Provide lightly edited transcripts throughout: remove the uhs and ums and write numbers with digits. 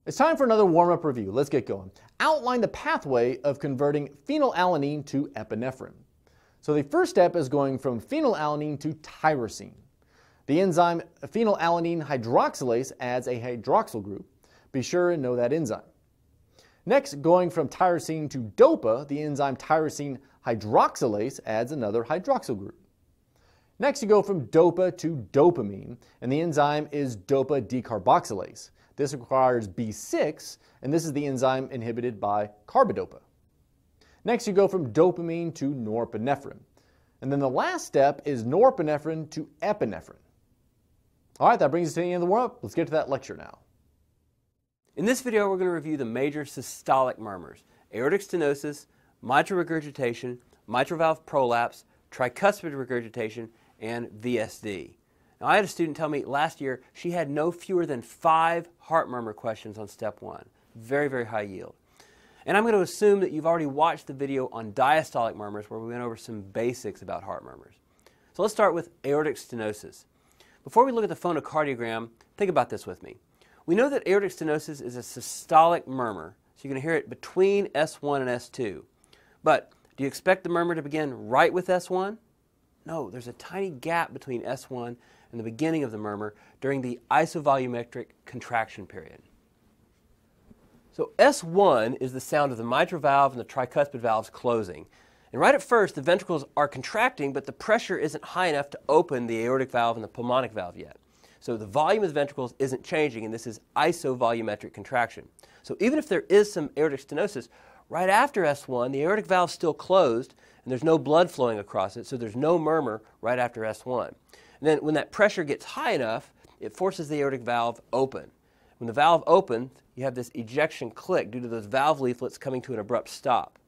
It's time for another warm-up review. Let's get going. Outline the pathway of converting phenylalanine to epinephrine. So the first step is going from phenylalanine to tyrosine. The enzyme phenylalanine hydroxylase adds a hydroxyl group. Be sure and know that enzyme. Next, going from tyrosine to dopa, the enzyme tyrosine hydroxylase adds another hydroxyl group. Next, you go from dopa to dopamine, and the enzyme is dopa decarboxylase. This requires B6, and this is the enzyme inhibited by carbidopa. Next, you go from dopamine to norepinephrine. And then the last step is norepinephrine to epinephrine. All right, that brings us to the end of the warm-up. Let's get to that lecture now. In this video, we're going to review the major systolic murmurs: aortic stenosis, mitral regurgitation, mitral valve prolapse, tricuspid regurgitation, and VSD. Now, I had a student tell me last year she had no fewer than 5 heart murmur questions on step 1. Very, very high yield. And I'm going to assume that you've already watched the video on diastolic murmurs where we went over some basics about heart murmurs. So let's start with aortic stenosis. Before we look at the phonocardiogram, think about this with me. We know that aortic stenosis is a systolic murmur, so you're going to hear it between S1 and S2. But do you expect the murmur to begin right with S1? No, there's a tiny gap between S1 and the beginning of the murmur during the isovolumetric contraction period. So S1 is the sound of the mitral valve and the tricuspid valves closing. And right at first, the ventricles are contracting, but the pressure isn't high enough to open the aortic valve and the pulmonic valve yet. So the volume of the ventricles isn't changing, and this is isovolumetric contraction. So even if there is some aortic stenosis, right after S1, the aortic valve is still closed, and there's no blood flowing across it, so there's no murmur right after S1. And then when that pressure gets high enough, it forces the aortic valve open. When the valve opens, you have this ejection click due to those valve leaflets coming to an abrupt stop.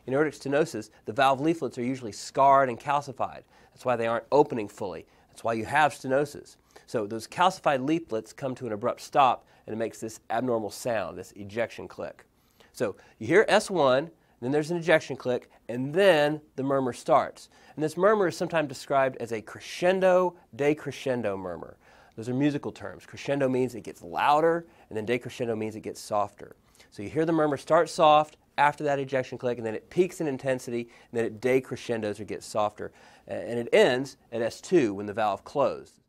In aortic stenosis, the valve leaflets are usually scarred and calcified. That's why they aren't opening fully. That's why you have stenosis. So those calcified leaflets come to an abrupt stop, and it makes this abnormal sound, this ejection click. So you hear S1, then there's an ejection click, and then the murmur starts. And this murmur is sometimes described as a crescendo, decrescendo murmur. Those are musical terms. Crescendo means it gets louder, and then decrescendo means it gets softer. So you hear the murmur start soft after that ejection click, and then it peaks in intensity, and then it decrescendos or gets softer. And it ends at S2 when the valve closed.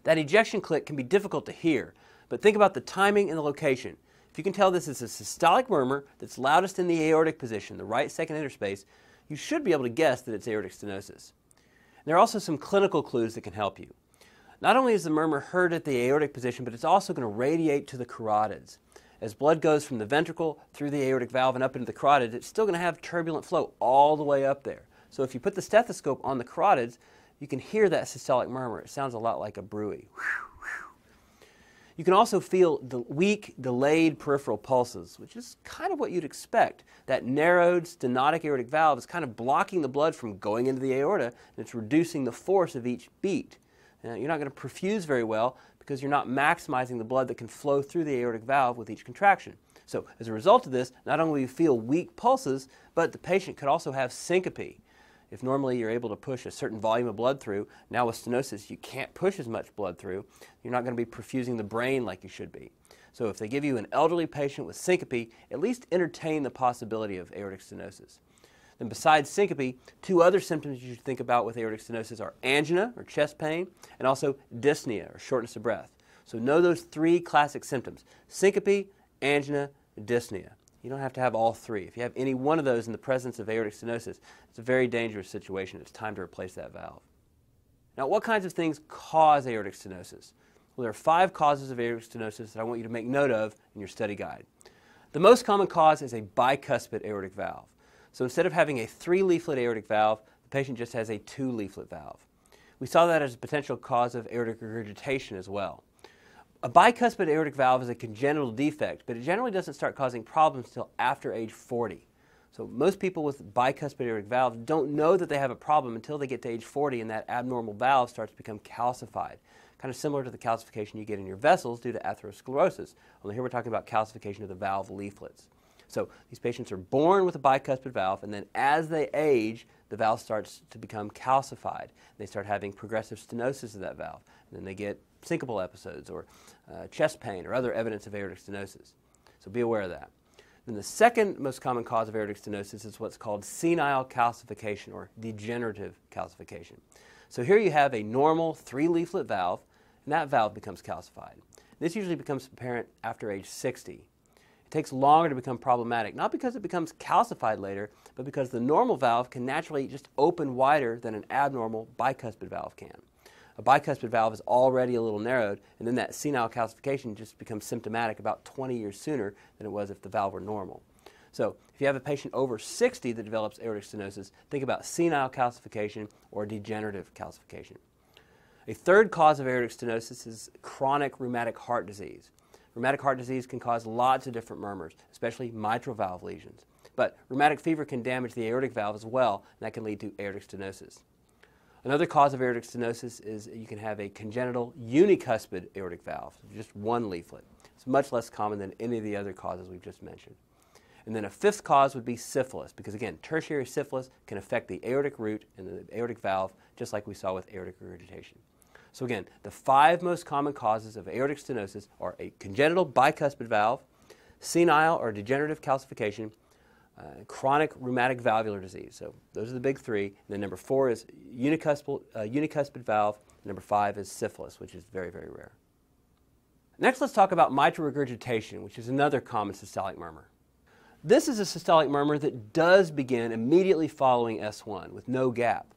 That ejection click can be difficult to hear, but think about the timing and the location. If you can tell this is a systolic murmur that's loudest in the aortic position, the right second interspace, you should be able to guess that it's aortic stenosis. And there are also some clinical clues that can help you. Not only is the murmur heard at the aortic position, but it's also going to radiate to the carotids. As blood goes from the ventricle through the aortic valve and up into the carotids, it's still going to have turbulent flow all the way up there. So if you put the stethoscope on the carotids, you can hear that systolic murmur. It sounds a lot like a bruit. You can also feel the weak, delayed peripheral pulses, which is kind of what you'd expect. That narrowed stenotic aortic valve is kind of blocking the blood from going into the aorta, and it's reducing the force of each beat. You're not going to perfuse very well because you're not maximizing the blood that can flow through the aortic valve with each contraction. So as a result of this, not only do you feel weak pulses, but the patient could also have syncope. If normally you're able to push a certain volume of blood through, now with stenosis you can't push as much blood through. You're not going to be perfusing the brain like you should be. So if they give you an elderly patient with syncope, at least entertain the possibility of aortic stenosis. Then besides syncope, 2 other symptoms you should think about with aortic stenosis are angina, or chest pain, and also dyspnea, or shortness of breath. So know those 3 classic symptoms: syncope, angina, and dyspnea. You don't have to have all 3. If you have any one of those in the presence of aortic stenosis, it's a very dangerous situation. It's time to replace that valve. Now, what kinds of things cause aortic stenosis? Well, there are 5 causes of aortic stenosis that I want you to make note of in your study guide. The most common cause is a bicuspid aortic valve. So instead of having a 3-leaflet aortic valve, the patient just has a 2-leaflet valve. We saw that as a potential cause of aortic regurgitation as well. A bicuspid aortic valve is a congenital defect, but it generally doesn't start causing problems until after age 40. So most people with bicuspid aortic valves don't know that they have a problem until they get to age 40 and that abnormal valve starts to become calcified. kind of similar to the calcification you get in your vessels due to atherosclerosis. Only here we're talking about calcification of the valve leaflets. So these patients are born with a bicuspid valve, and then as they age, the valve starts to become calcified. They start having progressive stenosis of that valve, and then they get syncopal episodes or chest pain or other evidence of aortic stenosis. So be aware of that. Then the second most common cause of aortic stenosis is what's called senile calcification or degenerative calcification. So here you have a normal 3-leaflet valve, and that valve becomes calcified. This usually becomes apparent after age 60. It takes longer to become problematic, not because it becomes calcified later, but because the normal valve can naturally just open wider than an abnormal bicuspid valve can. A bicuspid valve is already a little narrowed, and then that senile calcification just becomes symptomatic about 20 years sooner than it was if the valve were normal. So if you have a patient over 60 that develops aortic stenosis, think about senile calcification or degenerative calcification. A third cause of aortic stenosis is chronic rheumatic heart disease. Rheumatic heart disease can cause lots of different murmurs, especially mitral valve lesions. But rheumatic fever can damage the aortic valve as well, and that can lead to aortic stenosis. Another cause of aortic stenosis is you can have a congenital unicuspid aortic valve, just one leaflet. It's much less common than any of the other causes we've just mentioned. And then a fifth cause would be syphilis, because again, tertiary syphilis can affect the aortic root and the aortic valve, just like we saw with aortic regurgitation. So again, the 5 most common causes of aortic stenosis are a congenital bicuspid valve, senile or degenerative calcification, chronic rheumatic valvular disease. So those are the big 3. And then number 4 is unicuspid valve. Number 5 is syphilis, which is very, very rare. Next, let's talk about mitral regurgitation, which is another common systolic murmur. This is a systolic murmur that does begin immediately following S1 with no gap.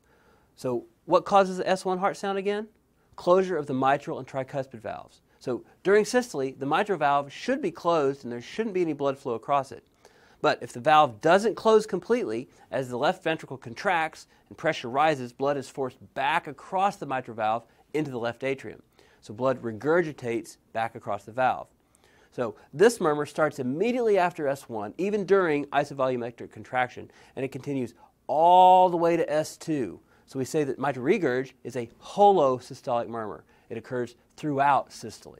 So what causes the S1 heart sound again? Closure of the mitral and tricuspid valves. So during systole, the mitral valve should be closed and there shouldn't be any blood flow across it. But if the valve doesn't close completely, as the left ventricle contracts and pressure rises, blood is forced back across the mitral valve into the left atrium. So blood regurgitates back across the valve. So this murmur starts immediately after S1, even during isovolumetric contraction, and it continues all the way to S2. So we say that mitral regurg is a holosystolic murmur. It occurs throughout systole.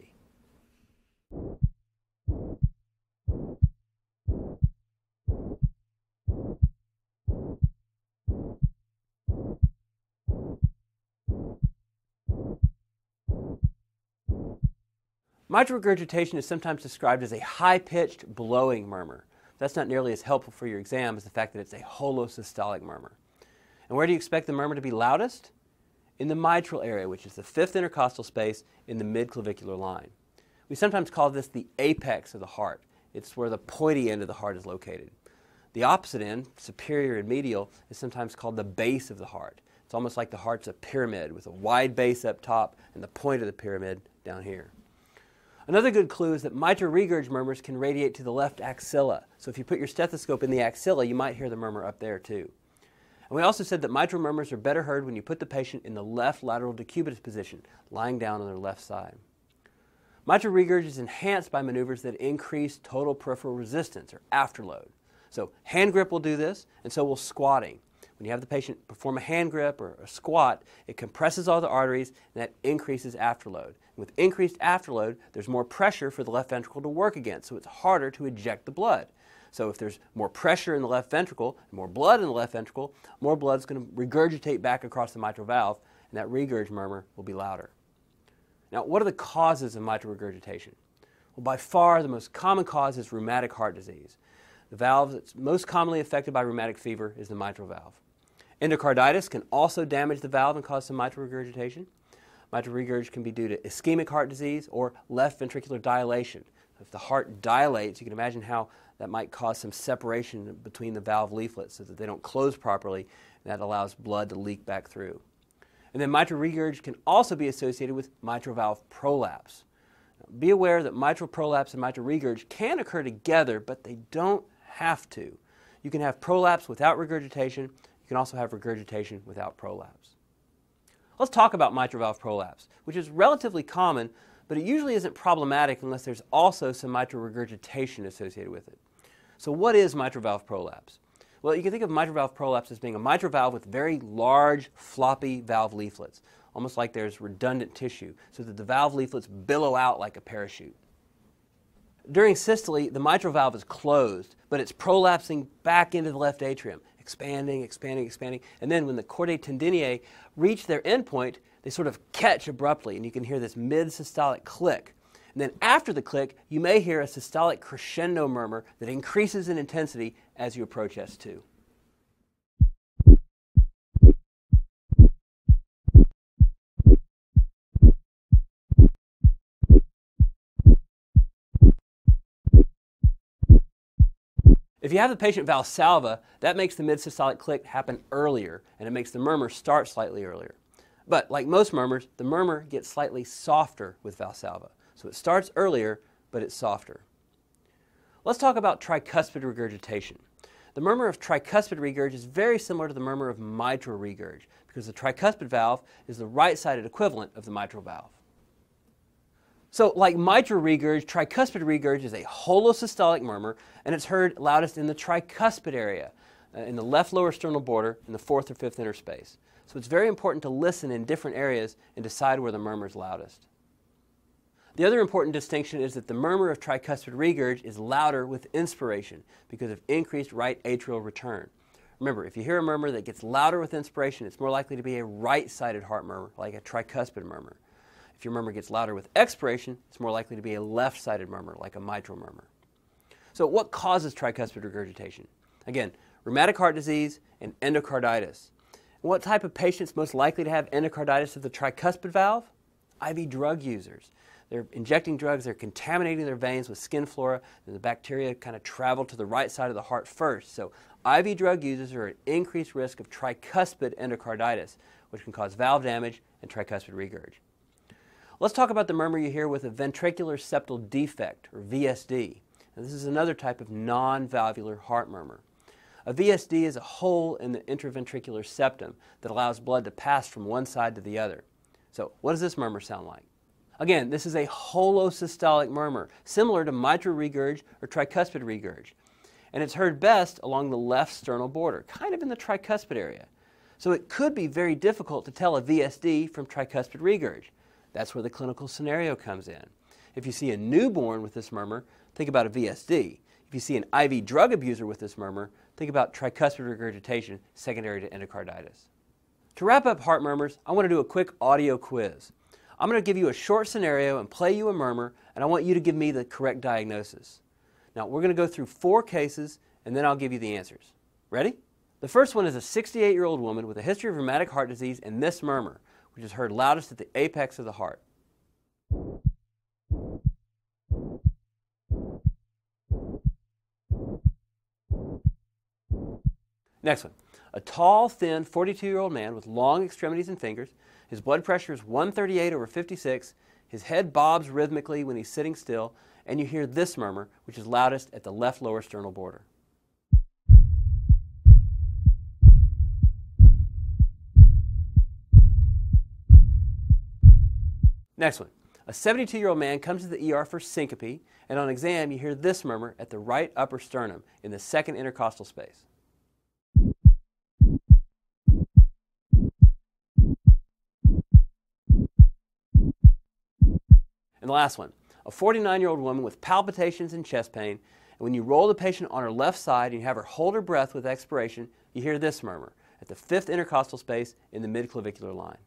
Mitral regurgitation is sometimes described as a high-pitched blowing murmur. That's not nearly as helpful for your exam as the fact that it's a holosystolic murmur. And where do you expect the murmur to be loudest? In the mitral area, which is the 5th intercostal space in the midclavicular line. We sometimes call this the apex of the heart. It's where the pointy end of the heart is located. The opposite end, superior and medial, is sometimes called the base of the heart. It's almost like the heart's a pyramid with a wide base up top and the point of the pyramid down here. Another good clue is that mitral regurg murmurs can radiate to the left axilla. So if you put your stethoscope in the axilla, you might hear the murmur up there too. And we also said that mitral murmurs are better heard when you put the patient in the left lateral decubitus position, lying down on their left side. Mitral regurg is enhanced by maneuvers that increase total peripheral resistance, or afterload. So hand grip will do this, and so will squatting. When you have the patient perform a hand grip or a squat, it compresses all the arteries, and that increases afterload. And with increased afterload, there's more pressure for the left ventricle to work against, so it's harder to eject the blood. So if there's more pressure in the left ventricle, and more blood in the left ventricle, more blood is going to regurgitate back across the mitral valve, and that regurg murmur will be louder. Now, what are the causes of mitral regurgitation? Well, by far the most common cause is rheumatic heart disease. The valve that's most commonly affected by rheumatic fever is the mitral valve. Endocarditis can also damage the valve and cause some mitral regurgitation. Mitral regurg can be due to ischemic heart disease or left ventricular dilation. If the heart dilates, you can imagine how that might cause some separation between the valve leaflets so that they don't close properly, and that allows blood to leak back through. And then mitral regurg can also be associated with mitral valve prolapse. Now, be aware that mitral prolapse and mitral regurg can occur together, but they don't have to. You can have prolapse without regurgitation. You can also have regurgitation without prolapse. Let's talk about mitral valve prolapse, which is relatively common, but it usually isn't problematic unless there's also some mitral regurgitation associated with it. So what is mitral valve prolapse? Well, you can think of mitral valve prolapse as being a mitral valve with very large, floppy valve leaflets. almost like there's redundant tissue, so that the valve leaflets billow out like a parachute. During systole, the mitral valve is closed, but it's prolapsing back into the left atrium, expanding, expanding, expanding. And then when the chordae tendineae reach their endpoint, they sort of catch abruptly, and you can hear this mid-systolic click. And then after the click, you may hear a systolic crescendo murmur that increases in intensity as you approach S2. If you have the patient Valsalva, that makes the mid-systolic click happen earlier, and it makes the murmur start slightly earlier. But like most murmurs, the murmur gets slightly softer with Valsalva. So it starts earlier, but it's softer. Let's talk about tricuspid regurgitation. The murmur of tricuspid regurg is very similar to the murmur of mitral regurg, because the tricuspid valve is the right-sided equivalent of the mitral valve. So like mitral regurg, tricuspid regurg is a holosystolic murmur, and it's heard loudest in the tricuspid area, in the left lower sternal border, in the fourth or fifth interspace. So it's very important to listen in different areas and decide where the murmur is loudest. The other important distinction is that the murmur of tricuspid regurg is louder with inspiration because of increased right atrial return. Remember, if you hear a murmur that gets louder with inspiration, it's more likely to be a right-sided heart murmur, like a tricuspid murmur. If your murmur gets louder with expiration, it's more likely to be a left-sided murmur, like a mitral murmur. So what causes tricuspid regurgitation? Again, rheumatic heart disease and endocarditis. What type of patients most likely to have endocarditis of the tricuspid valve? IV drug users. They're injecting drugs, they're contaminating their veins with skin flora, and the bacteria kind of travel to the right side of the heart first. So IV drug users are at increased risk of tricuspid endocarditis, which can cause valve damage and tricuspid regurg. Let's talk about the murmur you hear with a ventricular septal defect, or VSD. Now, this is another type of non-valvular heart murmur. A VSD is a hole in the interventricular septum that allows blood to pass from one side to the other. So what does this murmur sound like? Again, this is a holosystolic murmur, similar to mitral regurg or tricuspid regurg. And it's heard best along the left sternal border, kind of in the tricuspid area. So it could be very difficult to tell a VSD from tricuspid regurg. That's where the clinical scenario comes in. If you see a newborn with this murmur, think about a VSD. If you see an IV drug abuser with this murmur, think about tricuspid regurgitation secondary to endocarditis. To wrap up heart murmurs, I want to do a quick audio quiz. I'm going to give you a short scenario and play you a murmur, and I want you to give me the correct diagnosis. Now, we're going to go through 4 cases, and then I'll give you the answers. Ready? The first one is a 68-year-old woman with a history of rheumatic heart disease and this murmur, which is heard loudest at the apex of the heart. Next one. A tall, thin, 42-year-old man with long extremities and fingers. His blood pressure is 138/56. His head bobs rhythmically when he's sitting still, and you hear this murmur, which is loudest at the left lower sternal border. Next one. A 72-year-old man comes to the ER for syncope, and on exam you hear this murmur at the right upper sternum in the second intercostal space. And the last one. A 49-year-old woman with palpitations and chest pain, and when you roll the patient on her left side and you have her hold her breath with expiration, you hear this murmur at the fifth intercostal space in the midclavicular line.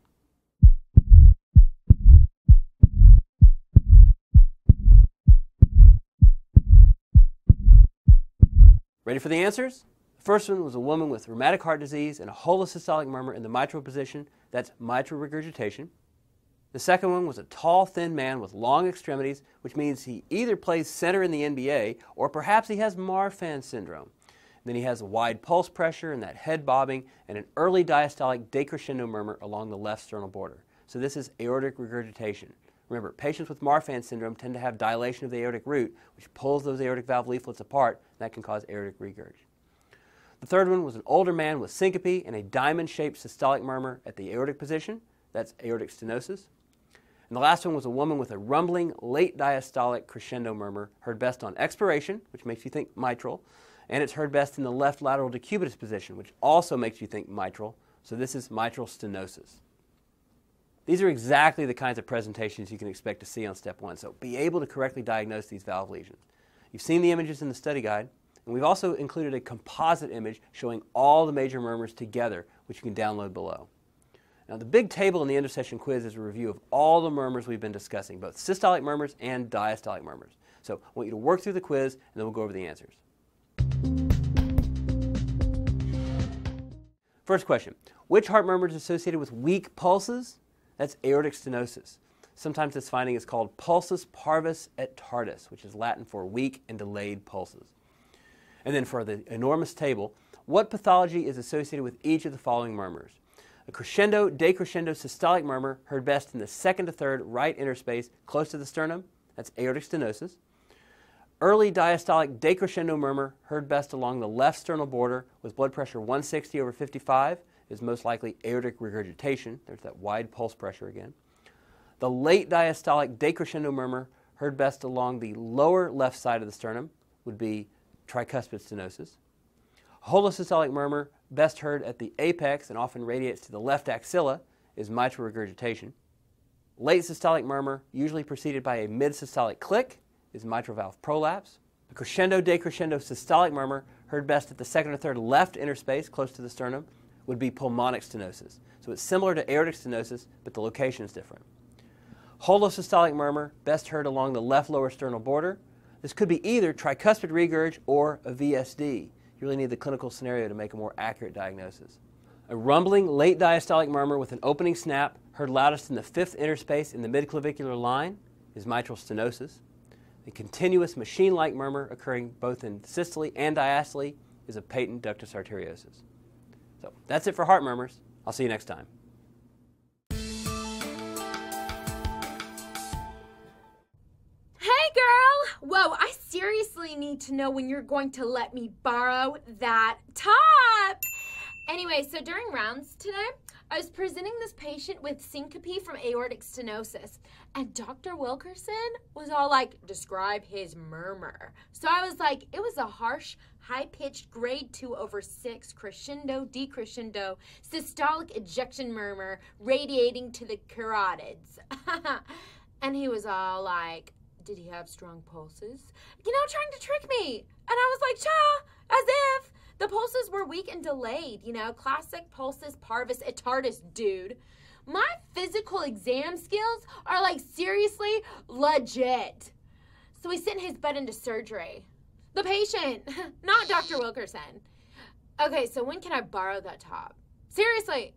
Ready for the answers? The first one was a woman with rheumatic heart disease and a holosystolic murmur in the mitral position. That's mitral regurgitation. The second one was a tall, thin man with long extremities, which means he either plays center in the NBA or perhaps he has Marfan syndrome. Then he has a wide pulse pressure and that head bobbing and an early diastolic decrescendo murmur along the left sternal border. So this is aortic regurgitation. Remember, patients with Marfan syndrome tend to have dilation of the aortic root, which pulls those aortic valve leaflets apart, and that can cause aortic regurg. The third one was an older man with syncope and a diamond-shaped systolic murmur at the aortic position. That's aortic stenosis. And the last one was a woman with a rumbling, late diastolic crescendo murmur, heard best on expiration, which makes you think mitral, and it's heard best in the left lateral decubitus position, which also makes you think mitral. So this is mitral stenosis. These are exactly the kinds of presentations you can expect to see on step 1, so be able to correctly diagnose these valve lesions. You've seen the images in the study guide, and we've also included a composite image showing all the major murmurs together, which you can download below. Now, the big table in the end of session quiz is a review of all the murmurs we've been discussing, both systolic murmurs and diastolic murmurs. So I want you to work through the quiz, and then we'll go over the answers. First question, which heart murmur is associated with weak pulses? That's aortic stenosis. Sometimes this finding is called pulsus parvus et tardus, which is Latin for weak and delayed pulses. And then for the enormous table, what pathology is associated with each of the following murmurs? A crescendo, decrescendo systolic murmur heard best in the second to third right interspace close to the sternum. That's aortic stenosis. Early diastolic decrescendo murmur heard best along the left sternal border with blood pressure 160/55 is most likely aortic regurgitation. There's that wide pulse pressure again. The late diastolic decrescendo murmur heard best along the lower left side of the sternum would be tricuspid stenosis. Holosystolic murmur, best heard at the apex and often radiates to the left axilla, is mitral regurgitation. Late systolic murmur, usually preceded by a mid-systolic click, is mitral valve prolapse. A crescendo decrescendo systolic murmur, heard best at the second or third left interspace close to the sternum, would be pulmonic stenosis. So it's similar to aortic stenosis, but the location is different. Holosystolic murmur, best heard along the left lower sternal border. This could be either tricuspid regurg or a VSD. You really need the clinical scenario to make a more accurate diagnosis. A rumbling late diastolic murmur with an opening snap, heard loudest in the fifth interspace in the midclavicular line, is mitral stenosis. The continuous machine-like murmur occurring both in systole and diastole is a patent ductus arteriosus. So that's it for heart murmurs. I'll see you next time. Whoa, I seriously need to know when you're going to let me borrow that top. Anyway, so during rounds today, I was presenting this patient with syncope from aortic stenosis, and Dr. Wilkerson was all like, describe his murmur. So I was like, it was a harsh, high-pitched grade 2/6 crescendo, decrescendo, systolic ejection murmur radiating to the carotids. And he was all like, did he have strong pulses? You know, trying to trick me. And I was like, cha, as if the pulses were weak and delayed, you know, classic pulsus parvus et tardus, dude. My physical exam skills are like seriously legit. So we sent his butt into surgery. The patient, not Dr. Wilkerson. Okay, so when can I borrow that top? Seriously.